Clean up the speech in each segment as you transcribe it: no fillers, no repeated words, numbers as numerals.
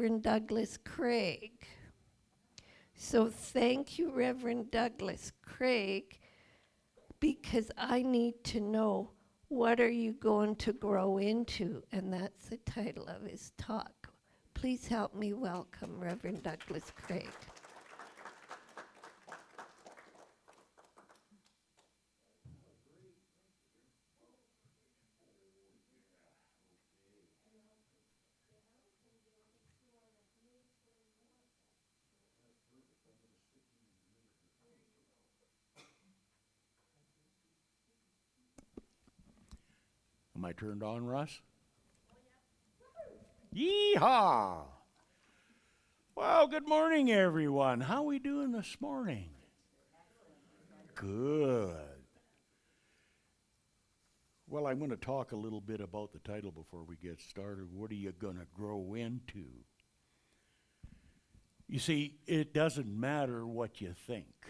Reverend Douglas Craig. So thank you, Reverend Douglas Craig, because I need to know, what are you going to grow into? And that's the title of his talk. Please help me welcome Reverend Douglas Craig. Am I turned on, Russ? Yeehaw! Well, good morning, everyone. How we doing this morning? Good. Well, I'm going to talk a little bit about the title before we get started. What are you going to grow into? You see, it doesn't matter what you think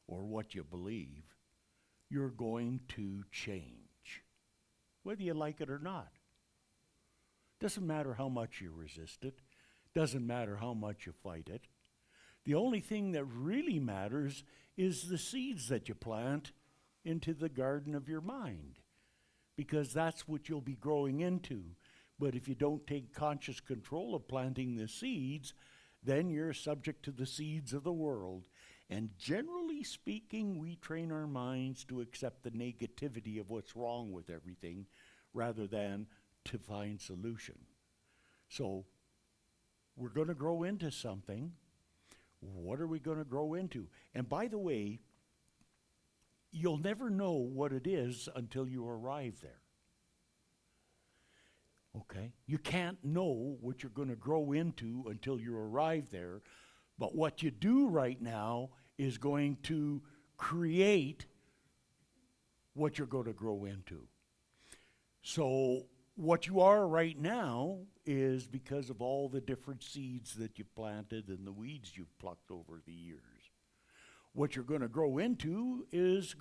or what you believe. You're going to change, whether you like it or not. Doesn't matter how much you resist it. Doesn't matter how much you fight it. The only thing that really matters is the seeds that you plant into the garden of your mind, because that's what you'll be growing into. But if you don't take conscious control of planting the seeds, then you're subject to the seeds of the world. And generally speaking, we train our minds to accept the negativity of what's wrong with everything rather than to find solution. So we're going to grow into something. What are we going to grow into? And by the way, you'll never know what it is until you arrive there. Okay? You can't know what you're going to grow into until you arrive there. But what you do right now is going to create what you're going to grow into. So what you are right now is because of all the different seeds that you've planted and the weeds you've plucked over the years. What you're going to grow into is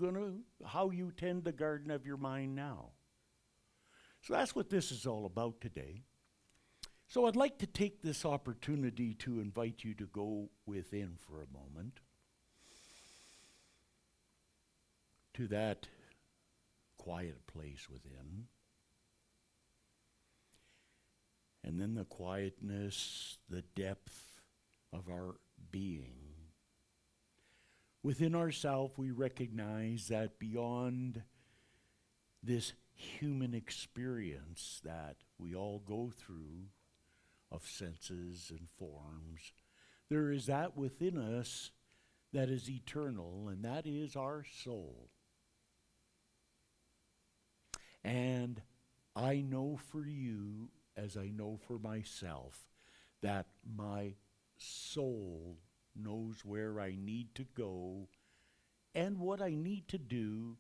how you tend the garden of your mind now. So that's what this is all about today. So I'd like to take this opportunity to invite you to go within for a moment to that quiet place within. And then the quietness, the depth of our being. Within ourselves, we recognize that beyond this human experience that we all go through of senses and forms, there is that within us that is eternal, and that is our soul. And I know for you, as I know for myself, that my soul knows where I need to go and what I need to do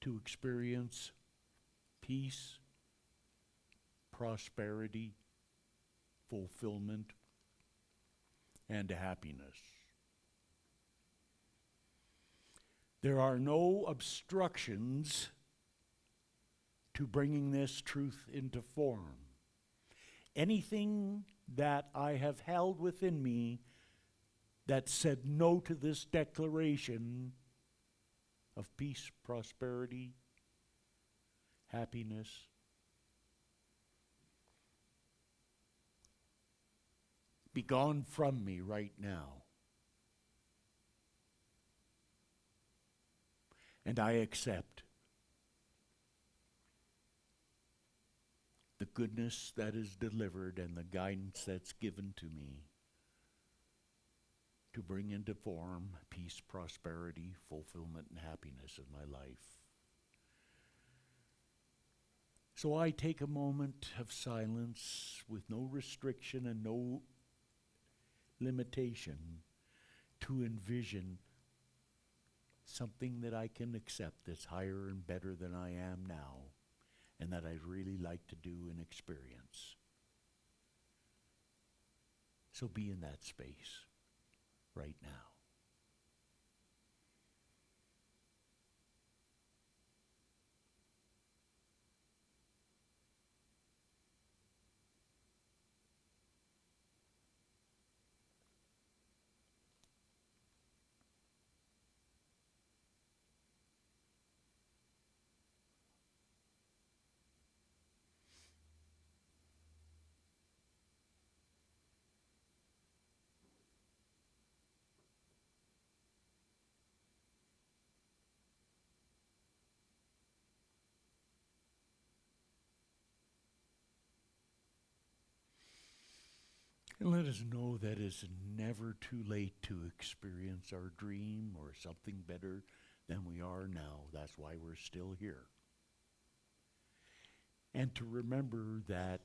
to experience peace, prosperity, fulfillment, and happiness. There are no obstructions to bringing this truth into form. Anything that I have held within me that said no to this declaration of peace, prosperity, happiness, be gone from me right now. And I accept the goodness that is delivered and the guidance that's given to me to bring into form peace, prosperity, fulfillment, and happiness in my life. So I take a moment of silence with no restriction and no limitation to envision something that I can accept that's higher and better than I am now, and that I'd really like to do and experience. So be in that space right now. And let us know that it's never too late to experience our dream or something better than we are now. That's why we're still here. And to remember that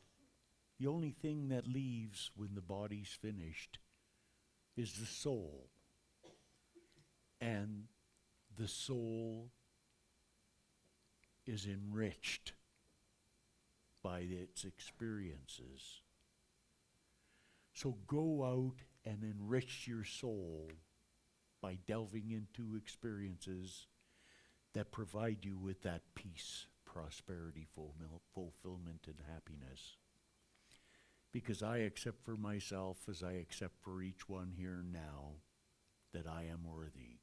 the only thing that leaves when the body's finished is the soul. And the soul is enriched by its experiences. So go out and enrich your soul by delving into experiences that provide you with that peace, prosperity, fulfillment, and happiness. Because I accept for myself, as I accept for each one here now, that I am worthy.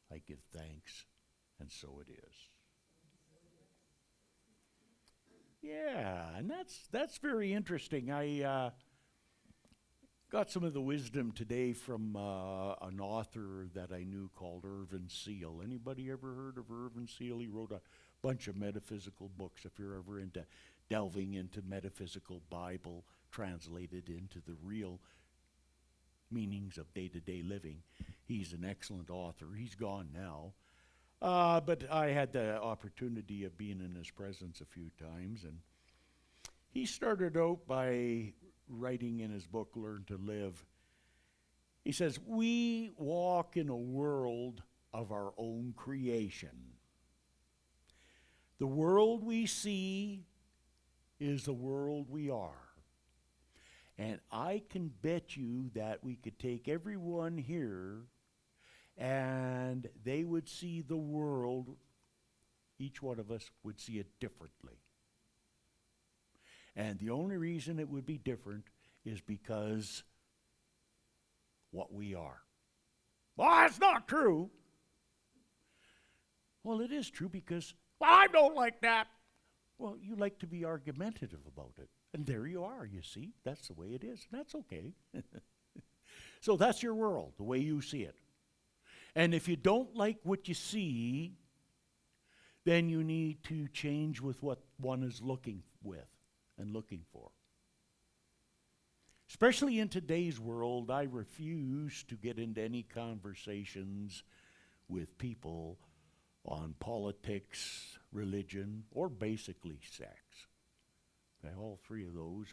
I give thanks, and so it is. Yeah, and that's very interesting. I got some of the wisdom today from an author that I knew called Irvin Seal. Anybody ever heard of Irvin Seal? He wrote a bunch of metaphysical books. If you're ever into delving into metaphysical Bible translated into the real meanings of day-to-day living, he's an excellent author. He's gone now. But I had the opportunity of being in his presence a few times, and he started out by writing in his book, Learn to Live. He says, we walk in a world of our own creation. The world we see is the world we are. And I can bet you that we could take everyone here and they would see the world, each one of us would see it differently. And the only reason it would be different is because what we are. Well, that's not true. Well, it is true because, well, I don't like that. Well, you like to be argumentative about it. And there you are, you see. That's the way it is. And that's okay. So that's your world, the way you see it. And if you don't like what you see, then you need to change with what one is looking with and looking for. Especially in today's world, I refuse to get into any conversations with people on politics, religion, or basically sex. Okay, all three of those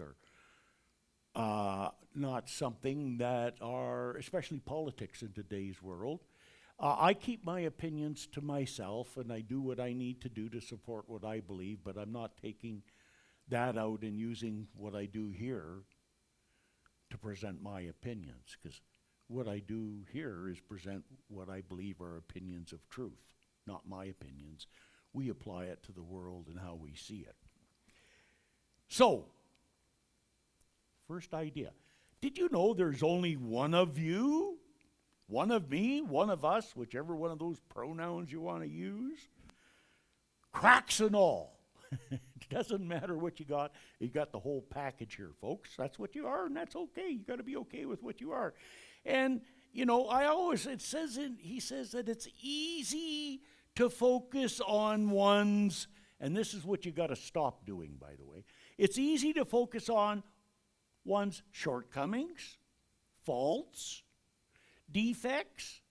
are not something that are, especially politics in today's world. I keep my opinions to myself, and I do what I need to do to support what I believe, but I'm not taking that out and using what I do here to present my opinions, because what I do here is present what I believe are opinions of truth, not my opinions. We apply it to the world and how we see it. So, first idea. Did you know there's only one of you? One of me, one of us, whichever one of those pronouns you want to use? Cracks and all. It doesn't matter what you got the whole package here, folks. That's what you are, and that's okay. You got to be okay with what you are. And, you know, he says that it's easy to focus on one's, and this is what you got to stop doing, by the way. It's easy to focus on one's shortcomings, faults, defects,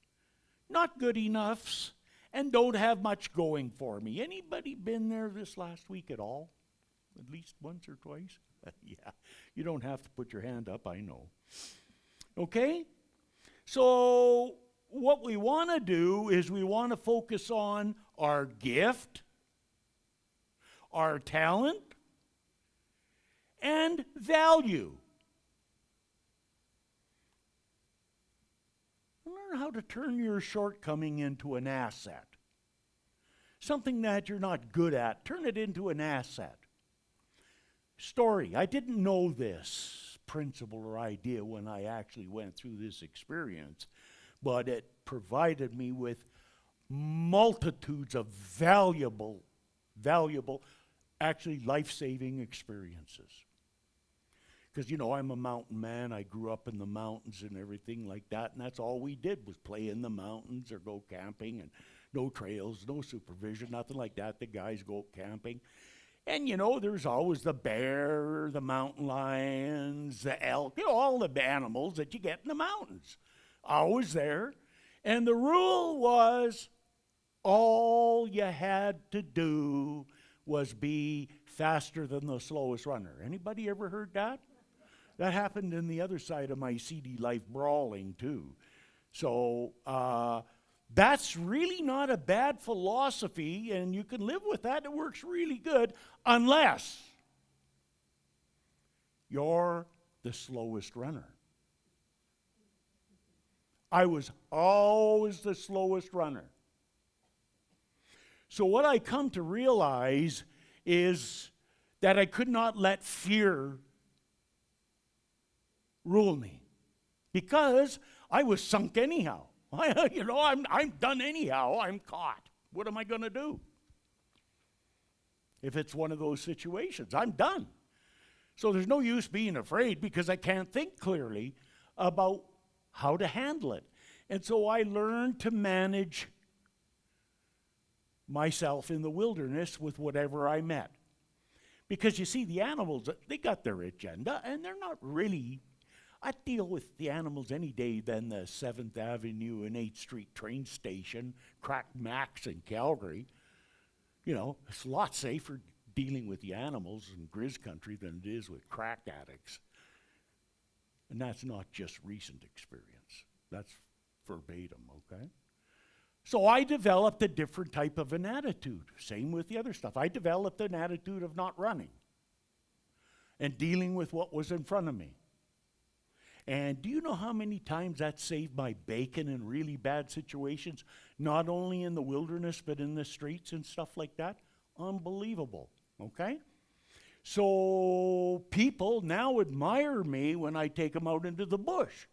not good enoughs, and don't have much going for me. Anybody been there this last week at all? At least once or twice? Yeah, you don't have to put your hand up, I know. Okay? So what we want to do is we want to focus on our gift, our talent, and value. Learn how to turn your shortcoming into an asset. Something that you're not good at, turn it into an asset. Story. I didn't know this principle or idea when I actually went through this experience, but it provided me with multitudes of valuable, actually life-saving experiences. Because, you know, I'm a mountain man. I grew up in the mountains and everything like that, and that's all we did was play in the mountains or go camping, and no trails, no supervision, nothing like that. The guys go camping. And, there's always the bear, the mountain lions, the elk, all the animals that you get in the mountains. Always there. And the rule was all you had to do was be faster than the slowest runner. Anybody ever heard that? That happened in the other side of my CD life brawling, too. So that's really not a bad philosophy, and you can live with that. It works really good, unless you're the slowest runner. I was always the slowest runner. So what I come to realize is that I could not let fear rule me, because I was sunk anyhow. I'm done anyhow. I'm caught. What am I going to do? If it's one of those situations, I'm done. So there's no use being afraid, because I can't think clearly about how to handle it. And so I learned to manage myself in the wilderness with whatever I met. Because you see, the animals, they got their agenda, and they're not really... I deal with the animals any day than the 7th Avenue and 8th Street train station, Crack Max in Calgary. It's a lot safer dealing with the animals in Grizz country than it is with crack addicts. And that's not just recent experience. That's verbatim, okay? So I developed a different type of an attitude. Same with the other stuff. I developed an attitude of not running and dealing with what was in front of me. And do you know how many times that saved my bacon in really bad situations? Not only in the wilderness, but in the streets and stuff like that? Unbelievable, okay? So people now admire me when I take them out into the bush,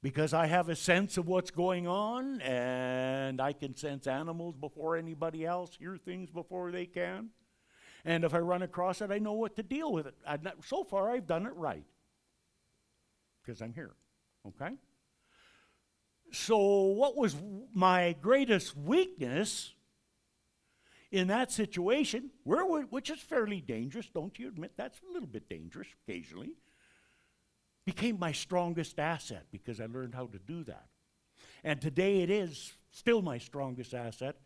because I have a sense of what's going on, and I can sense animals before anybody else, hear things before they can. And if I run across it, I know what to deal with it. So far, I've done it right, because I'm here, okay? So what was my greatest weakness in that situation, which is fairly dangerous, don't you admit that's a little bit dangerous occasionally, became my strongest asset, because I learned how to do that. And today it is still my strongest asset,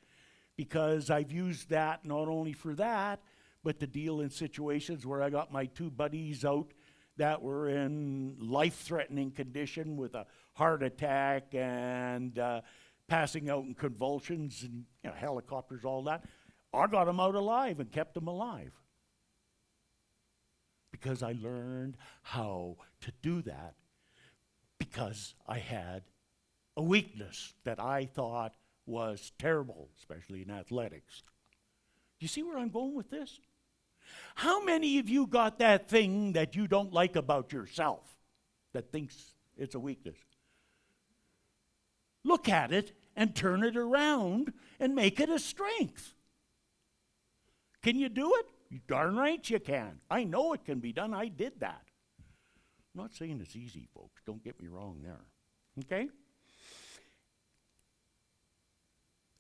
because I've used that not only for that, but to deal in situations where I got my 2 buddies out that were in life-threatening condition with a heart attack and passing out in convulsions and helicopters, all that. I got them out alive and kept them alive, because I learned how to do that, because I had a weakness that I thought was terrible, especially in athletics. Do you see where I'm going with this? How many of you got that thing that you don't like about yourself that thinks it's a weakness? Look at it and turn it around and make it a strength. Can you do it? You darn right you can. I know it can be done. I did that. I'm not saying it's easy, folks. Don't get me wrong there. Okay?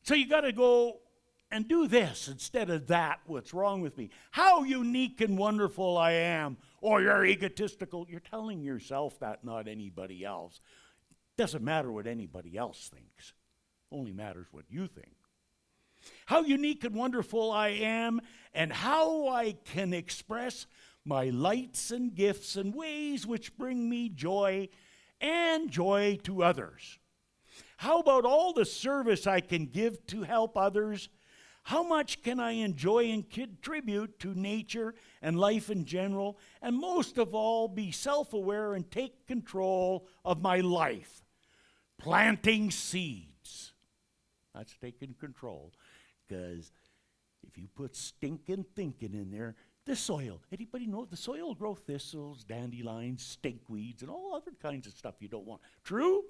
So you got to go and do this instead of that. What's wrong with me? How unique and wonderful I am. Or you're egotistical. You're telling yourself that, not anybody else. Doesn't matter what anybody else thinks. Only matters what you think. How unique and wonderful I am, and how I can express my lights and gifts in ways which bring me joy and joy to others. How about all the service I can give to help others? How much can I enjoy and contribute to nature and life in general? And most of all, be self-aware and take control of my life. Planting seeds. That's taking control. Because if you put stinking thinking in there, the soil, anybody know the soil will grow thistles, dandelions, stinkweeds, and all other kinds of stuff you don't want. True?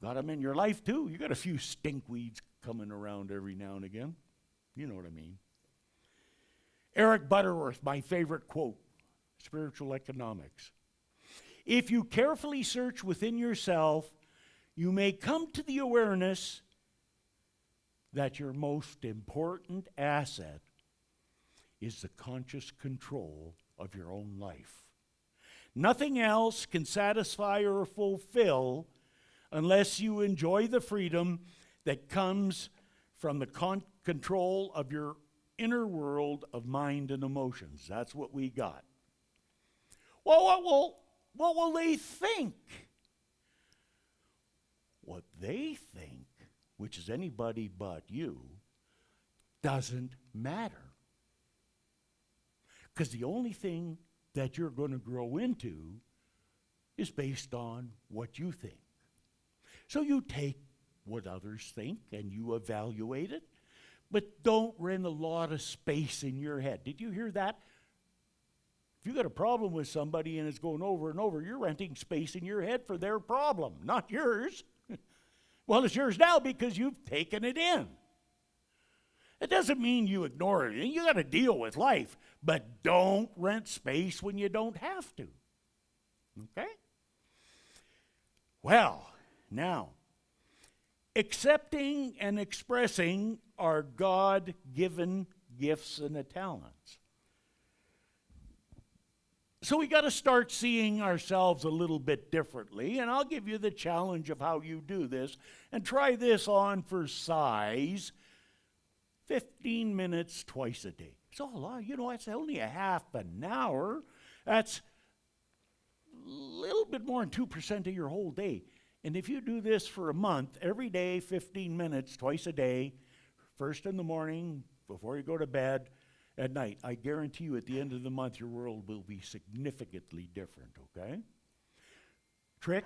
Got them in your life too. You got a few stinkweeds coming around every now and again. You know what I mean. Eric Butterworth, my favorite quote, Spiritual Economics. If you carefully search within yourself, you may come to the awareness that your most important asset is the conscious control of your own life. Nothing else can satisfy or fulfill unless you enjoy the freedom that comes from the control of your inner world of mind and emotions. That's what we got. Well, what will they think? What they think, which is anybody but you, doesn't matter. Because the only thing that you're going to grow into is based on what you think. So you take what others think and you evaluate it, but don't rent a lot of space in your head. Did you hear that? If you got a problem with somebody and it's going over and over, you're renting space in your head for their problem, not yours. Well, it's yours now because you've taken it in. It doesn't mean you ignore it. You got to deal with life, but don't rent space when you don't have to. Okay? Well, now, accepting and expressing our God-given gifts and talents. So we got to start seeing ourselves a little bit differently, and I'll give you the challenge of how you do this, and try this on for size, 15 minutes twice a day. It's all a lot. It's only a half an hour. That's a little bit more than 2% of your whole day. And if you do this for a month, every day, 15 minutes, twice a day, first in the morning, before you go to bed, at night, I guarantee you at the end of the month, your world will be significantly different, okay? Trick,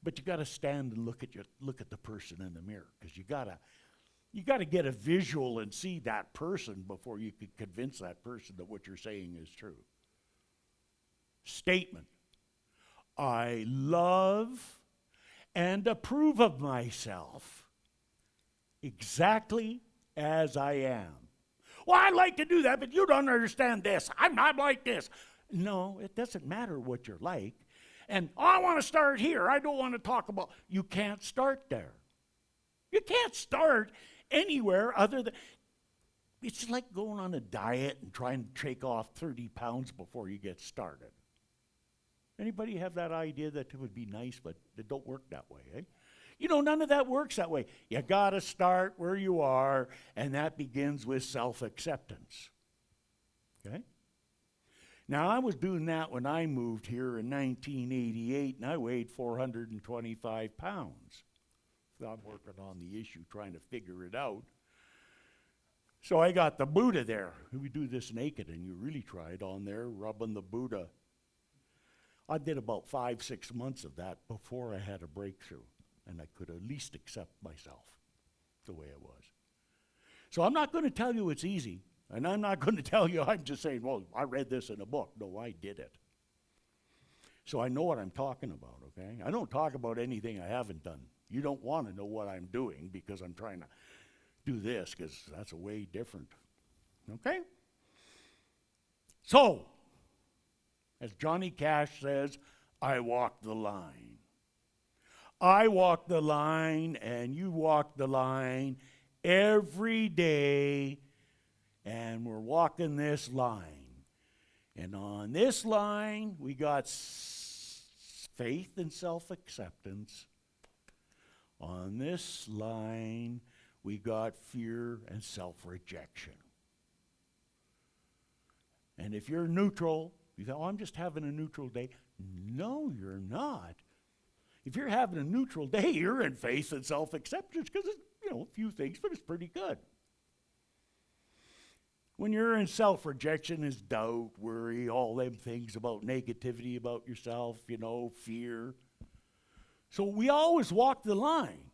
but you got to stand and look at the person in the mirror, because you got to get a visual and see that person before you can convince that person that what you're saying is true. Statement. I love and approve of myself exactly as I am. Well, I'd like to do that, but you don't understand this. I'm not like this. No, it doesn't matter what you're like. And I want to start here. I don't want to talk about. You can't start there. You can't start anywhere other than. It's like going on a diet and trying to take off 30 pounds before you get started. Anybody have that idea that it would be nice, but it don't work that way, eh? None of that works that way. You got to start where you are, and that begins with self-acceptance. Okay? Now, I was doing that when I moved here in 1988, and I weighed 425 pounds. So I'm working on the issue, trying to figure it out. So I got the Buddha there. We do this naked, and you really try it on there, rubbing the Buddha. I did about 5-6 months of that before I had a breakthrough. And I could at least accept myself the way I was. So I'm not going to tell you it's easy, and I'm not going to tell you I'm just saying, well, I read this in a book. No, I did it. So I know what I'm talking about, okay? I don't talk about anything I haven't done. You don't want to know what I'm doing because I'm trying to do this, because that's a way different, okay? So, as Johnny Cash says, I walk the line. I walk the line and you walk the line every day, and we're walking this line. And on this line, we got faith and self-acceptance. On this line, we got fear and self-rejection. And if you're neutral, you think, oh, I'm just having a neutral day. No, you're not. If you're having a neutral day, you're in faith and self-acceptance because it's, a few things, but it's pretty good. When you're in self-rejection is doubt, worry, all them things about negativity about yourself, fear. So we always walk the line.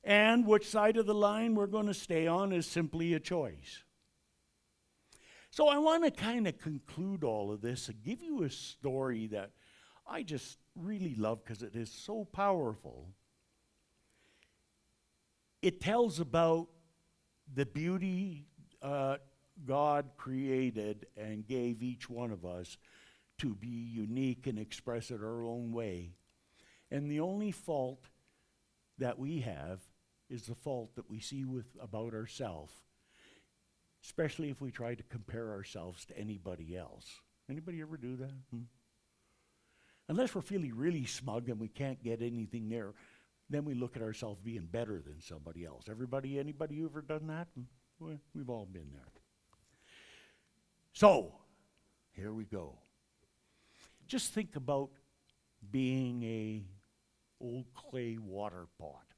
And which side of the line we're going to stay on is simply a choice. So I want to kind of conclude all of this and give you a story that I just really love because it is so powerful. It tells about the beauty God created and gave each one of us to be unique and express it our own way. And the only fault that we have is the fault that we see about ourselves. especially if we try to compare ourselves to anybody else. Anybody ever do that? Unless we're feeling really smug and we can't get anything there, then we look at ourselves being better than somebody else. Anybody ever done that? Well, we've all been there. So, here we go. Just think about being a old clay water pot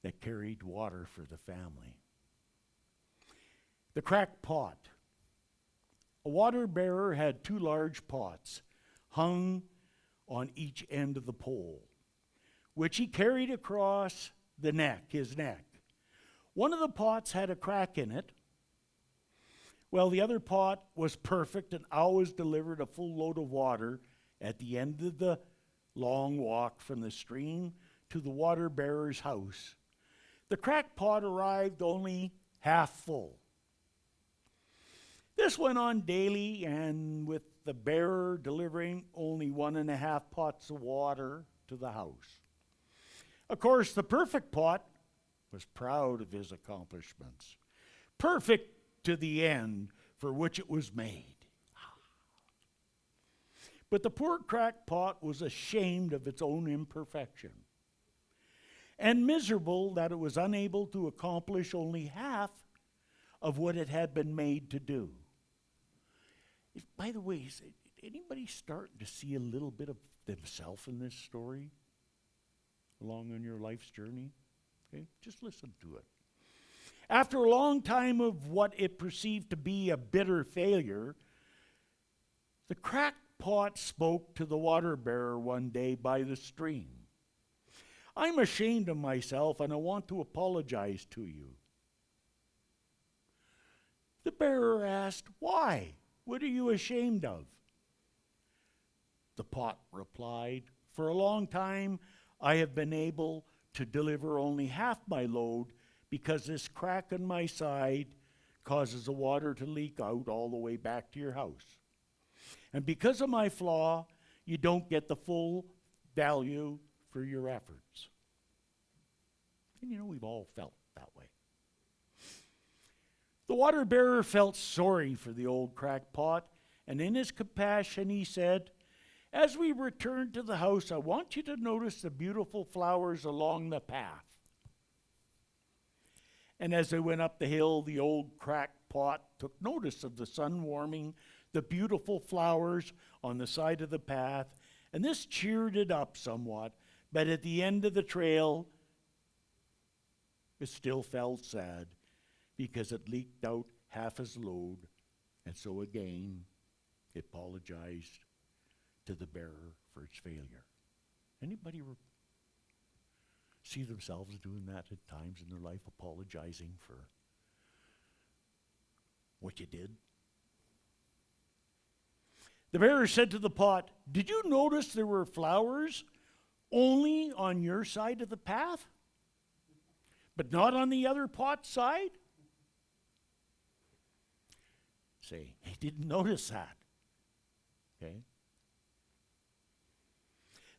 that carried water for the family. The cracked pot. A water bearer had 2 large pots hung on each end of the pole, which he carried across his neck. One of the pots had a crack in it, while the other pot was perfect and always delivered a full load of water at the end of the long walk from the stream to the water bearer's house. The cracked pot arrived only half full. This went on daily, and with the bearer delivering only 1.5 pots of water to the house. Of course, the perfect pot was proud of his accomplishments. Perfect to the end for which it was made. But the poor cracked pot was ashamed of its own imperfection, and miserable that it was unable to accomplish only half of what it had been made to do. By the way, is anybody starting to see a little bit of themselves in this story along on your life's journey? Okay, just listen to it. After a long time of what it perceived to be a bitter failure, the cracked pot spoke to the water bearer one day by the stream. "I'm ashamed of myself and I want to apologize to you." The bearer asked, "Why? What are you ashamed of?" The pot replied, "For a long time I have been able to deliver only half my load because this crack in my side causes the water to leak out all the way back to your house. And because of my flaw, you don't get the full value for your efforts." And you know, we've all felt that way. The water bearer felt sorry for the old cracked pot, and in his compassion he said, "As we return to the house, I want you to notice the beautiful flowers along the path." And as they went up the hill, the old cracked pot took notice of the sun warming the beautiful flowers on the side of the path, and this cheered it up somewhat, but at the end of the trail, it still felt sad because it leaked out half his load, and so again it apologized to the bearer for its failure. Anybody see themselves doing that at times in their life, apologizing for what you did? The bearer said to the pot, "Did you notice there were flowers only on your side of the path, but not on the other pot's side?" Say, he didn't notice that. Okay?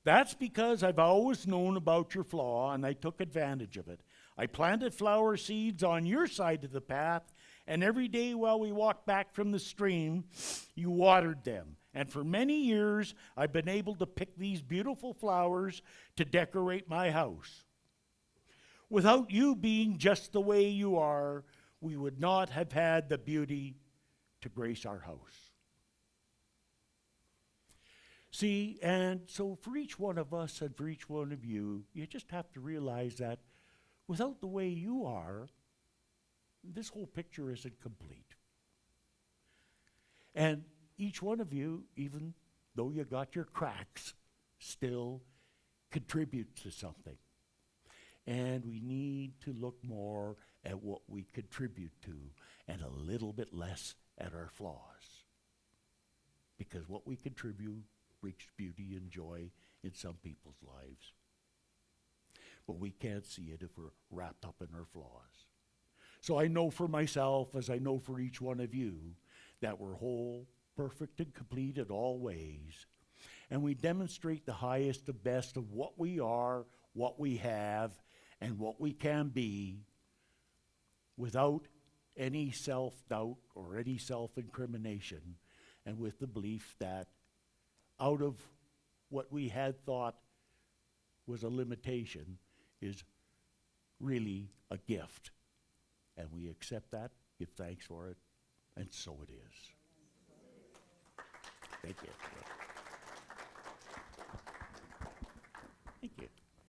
"That's because I've always known about your flaw and I took advantage of it. I planted flower seeds on your side of the path, and every day while we walked back from the stream, you watered them. And for many years, I've been able to pick these beautiful flowers to decorate my house. Without you being just the way you are, we would not have had the beauty to grace our house." See, and so for each one of us and for each one of you, you just have to realize that without the way you are, this whole picture isn't complete. And each one of you, even though you got your cracks, still contributes to something. And we need to look more at what we contribute to and a little bit less at our flaws. Because what we contribute brings beauty and joy in some people's lives. But we can't see it if we're wrapped up in our flaws. So I know for myself, as I know for each one of you, that we're whole, perfect, and complete in all ways. And we demonstrate the highest and best of what we are, what we have, and what we can be without any self-doubt or any self-incrimination, and with the belief that out of what we had thought was a limitation is really a gift. And we accept that, give thanks for it, and so it is. Thank you.